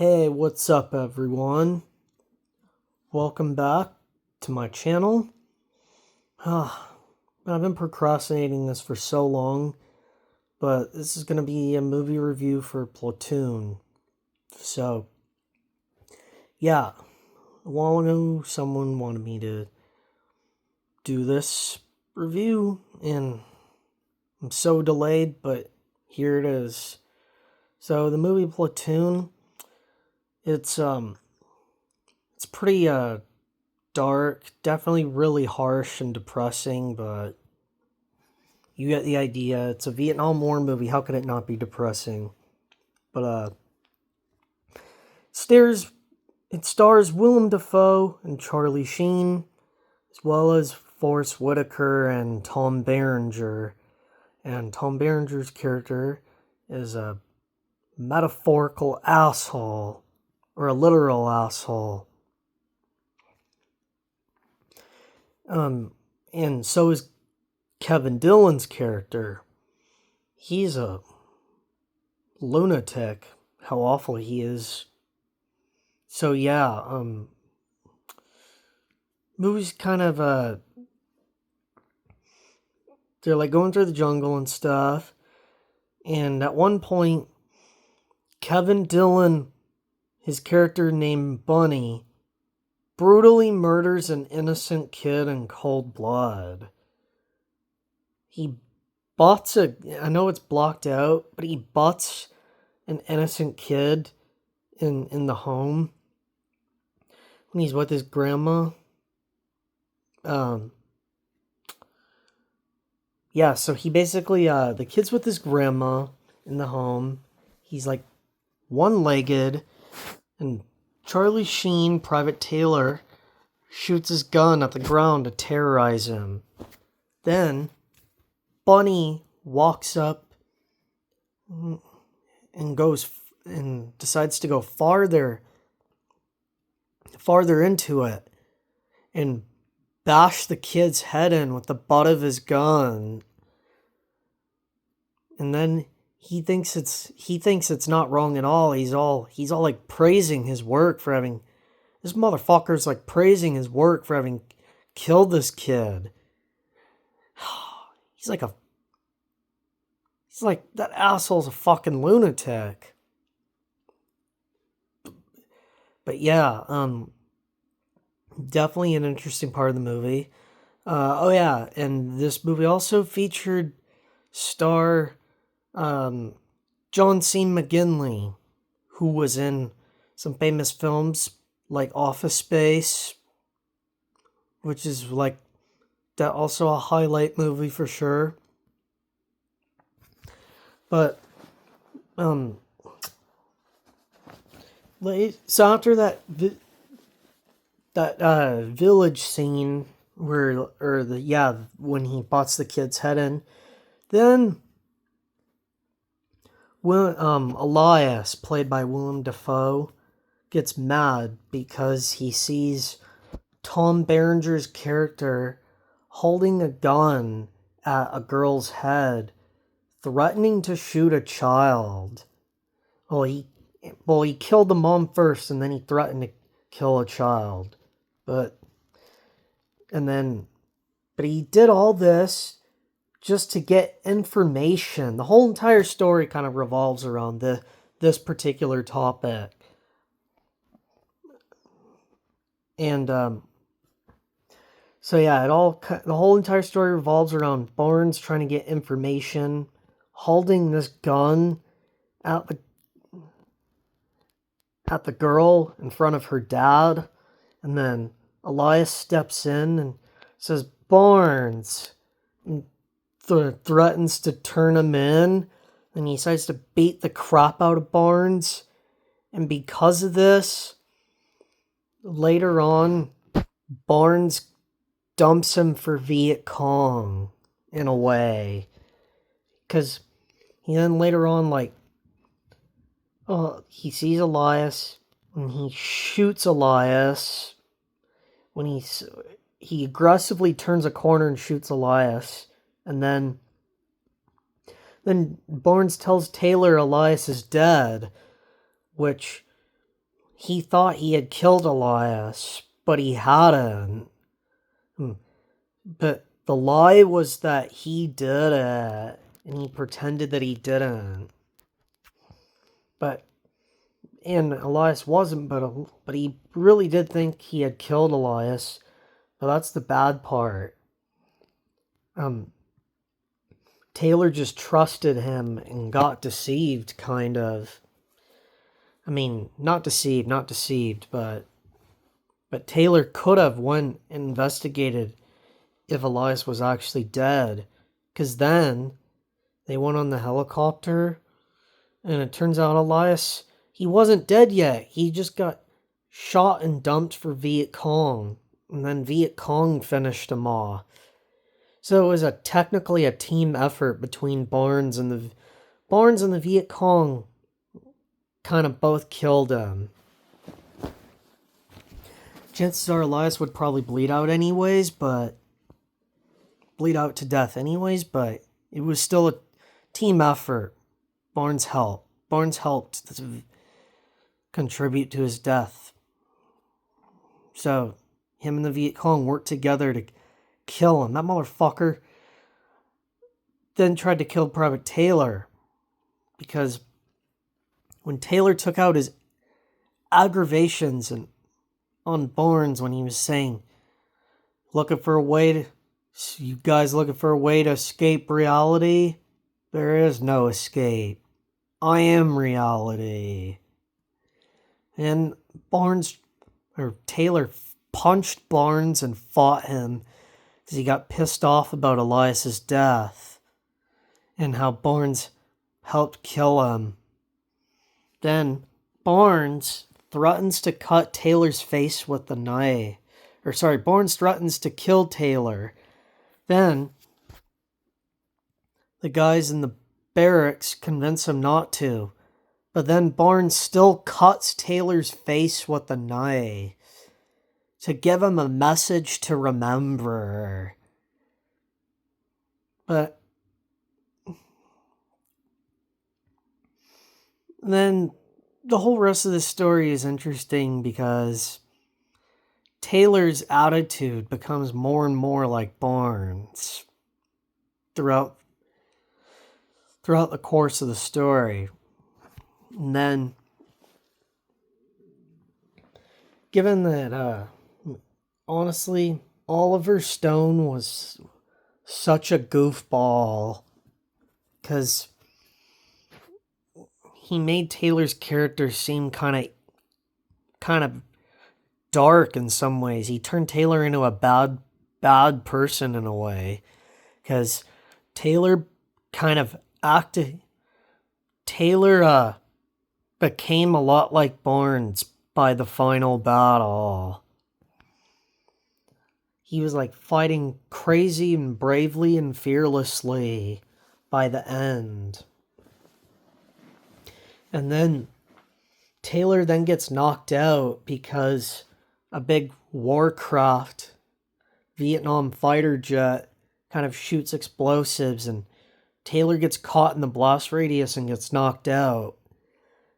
Hey, what's up, everyone? Welcome back to my channel. I've been procrastinating this for so long, but this is going to be a movie review for Platoon. So, yeah, a while ago, someone wanted me to do this review, and I'm so delayed, but here it is. So, the movie Platoon, it's pretty, dark, definitely really harsh and depressing, but you get the idea. It's a Vietnam War movie. How could it not be depressing? But it stars Willem Dafoe and Charlie Sheen, as well as Forrest Whitaker and Tom Berenger. And Tom Berenger's character is a metaphorical asshole, or a literal asshole. And so is Kevin Dillon's character. He's a lunatic, how awful he is. So yeah, movie's kind of, they're like going through the jungle and stuff, and at one point, Kevin Dillon, his character named Bunny, brutally murders an innocent kid in cold blood. He butts I know it's blocked out, but he butts an innocent kid in the home when he's with his grandma. Yeah, so he basically, the kid's with his grandma in the home. He's like one-legged, and Charlie Sheen, Private Taylor, shoots his gun at the ground to terrorize him. Then Bunny walks up and decides to go farther into it and bash the kid's head in with the butt of his gun. And then he thinks it's not wrong at all. He's all like praising his work for having, this motherfucker's like praising his work for having killed this kid. He's like, that asshole's a fucking lunatic. But yeah, definitely an interesting part of the movie. Oh yeah, and this movie also featured star John C. McGinley, who was in some famous films like Office Space, which is like that also a highlight movie for sure. But so after that village scene when he butts the kid's head in, then Elias, played by Willem Dafoe, gets mad because he sees Tom Berenger's character holding a gun at a girl's head, threatening to shoot a child. Well, he killed the mom first, and then he threatened to kill a child. But he did all this just to get information. The whole entire story kind of revolves around this particular topic. And so yeah, the whole entire story revolves around Barnes trying to get information, holding this gun at the girl in front of her dad, and then Elias steps in and says, "Barnes," and threatens to turn him in, and he decides to beat the crap out of Barnes. And because of this, later on, Barnes dumps him for Viet Cong in a way, because he then later on, like, he sees Elias and he shoots Elias when he aggressively turns a corner and shoots Elias. And then Barnes tells Taylor Elias is dead, which he thought he had killed Elias, but he hadn't. But the lie was that he did it, and he pretended that he didn't. And Elias wasn't, but he really did think he had killed Elias. But that's the bad part. Taylor just trusted him and got deceived, kind of. I mean, not deceived, but Taylor could have went and investigated if Elias was actually dead. Because then they went on the helicopter, and it turns out Elias, he wasn't dead yet. He just got shot and dumped for Viet Cong, and then Viet Cong finished him off. So it was technically a team effort between Barnes and the Viet Cong kind of both killed him. Chances are Elias would probably bleed out to death anyways, but it was still a team effort. Barnes helped to contribute to his death. So him and the Viet Cong worked together to kill him. That motherfucker then tried to kill Private Taylor, because when Taylor took out his aggravations on Barnes, when he was saying, you guys looking for a way to escape reality? There is no escape. I am reality. And Taylor punched Barnes and fought him because he got pissed off about Elias's death and how Barnes helped kill him. Then Barnes threatens to cut Taylor's face with the knife. Barnes threatens to kill Taylor. Then the guys in the barracks convince him not to. But then Barnes still cuts Taylor's face with a knife to give him a message to remember. But then the whole rest of the story is interesting because Taylor's attitude becomes more and more like Barnes throughout the course of the story. And then, given that, honestly, Oliver Stone was such a goofball, because he made Taylor's character seem kind of dark in some ways. He turned Taylor into a bad person in a way, because Taylor became a lot like Barnes by the final battle. He was like fighting crazy and bravely and fearlessly by the end. And then Taylor then gets knocked out because a big Warcraft Vietnam fighter jet kind of shoots explosives, and Taylor gets caught in the blast radius and gets knocked out.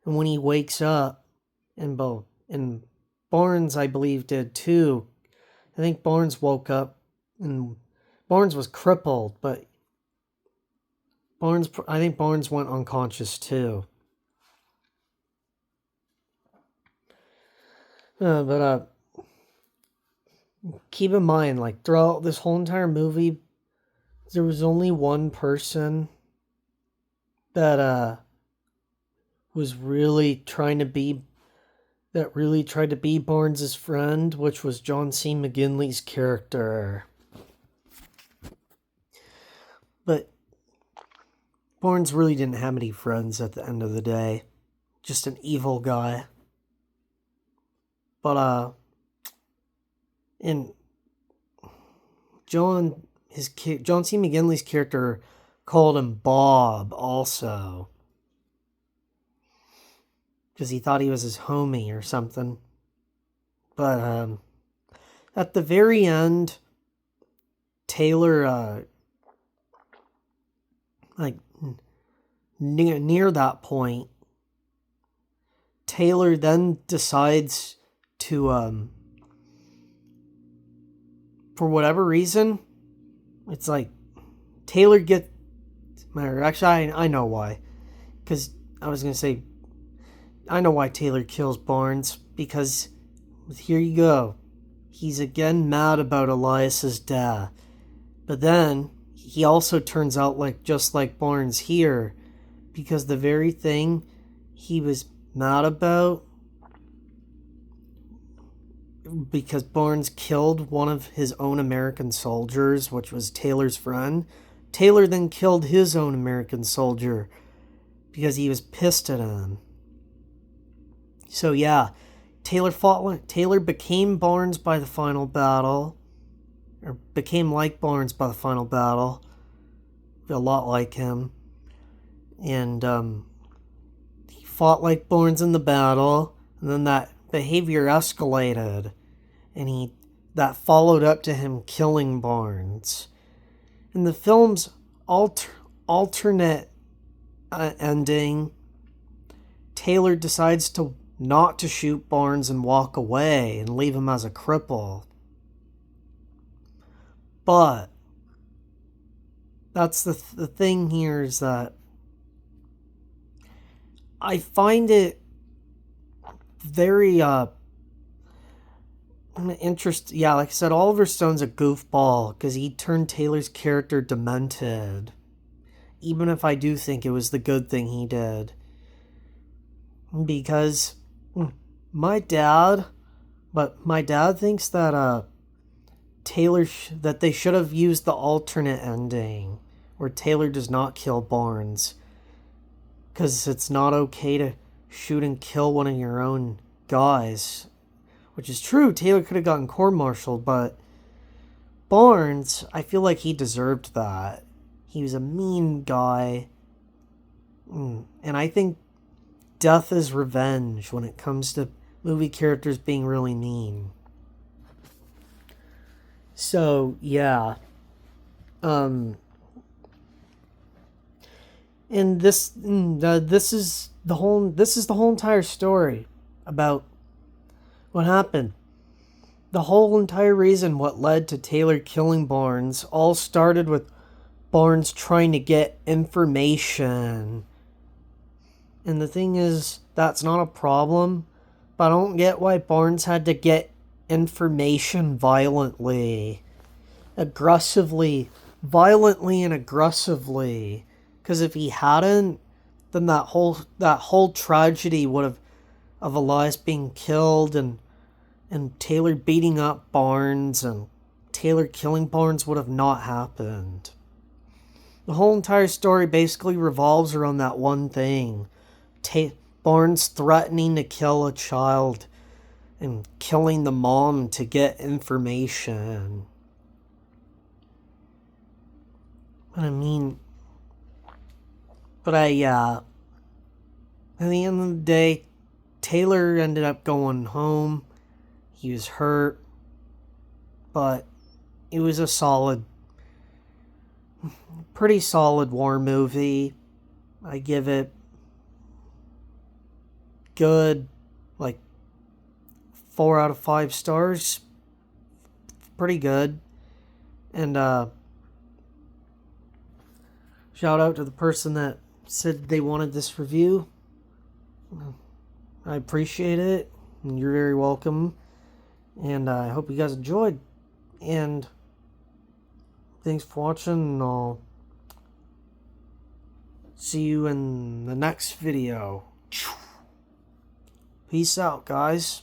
And when he wakes up, and Barnes, I believe, did too. I think Barnes woke up, and Barnes was crippled, but I think Barnes went unconscious too. But keep in mind, like, throughout this whole entire movie, there was only one person that was really trying to be Barnes' friend, which was John C. McGinley's character. But Barnes really didn't have any friends at the end of the day. Just an evil guy. But and John C. McGinley's character called him Bob also, because he thought he was his homie or something. But at the very end, Taylor, near that point, Taylor then decides to, for whatever reason, it's like Taylor actually, I know why. Because I was going to say, I know why Taylor kills Barnes, because here you go. He's again mad about Elias's death. But then he also turns out just like Barnes here, because the very thing he was mad about, because Barnes killed one of his own American soldiers, which was Taylor's friend, Taylor then killed his own American soldier because he was pissed at him. So yeah, Taylor became Barnes by the final battle, or became like Barnes by the final battle, a lot like him, and he fought like Barnes in the battle, and then that behavior escalated, and that followed up to him killing Barnes. In the film's alternate ending, Taylor decides not to shoot Barnes and walk away and leave him as a cripple. But that's the thing here, is that I find it very interesting. Yeah, like I said, Oliver Stone's a goofball because he turned Taylor's character demented. Even if I do think it was the good thing he did. Because my dad thinks that that they should have used the alternate ending where Taylor does not kill Barnes, because it's not okay to shoot and kill one of your own guys, which is true. Taylor could have gotten court-martialed, but Barnes, I feel like he deserved that. He was a mean guy, and I think death is revenge when it comes to movie characters being really mean. So yeah, and this is the whole entire story about what happened. The whole entire reason what led to Taylor killing Barnes all started with Barnes trying to get information. And the thing is, that's not a problem, but I don't get why Barnes had to get information violently and aggressively. Because if he hadn't, then that whole tragedy of Elias being killed and Taylor beating up Barnes and Taylor killing Barnes would have not happened. The whole entire story basically revolves around that one thing. Barnes threatening to kill a child and killing the mom to get information. At the end of the day, Taylor ended up going home. He was hurt, but it was a pretty solid war movie. I give it good, 4 out of 5 stars. Pretty good. And shout out to the person that said they wanted this review. I appreciate it, and you're very welcome. And I hope you guys enjoyed. And thanks for watching, and I'll see you in the next video. Peace out, guys.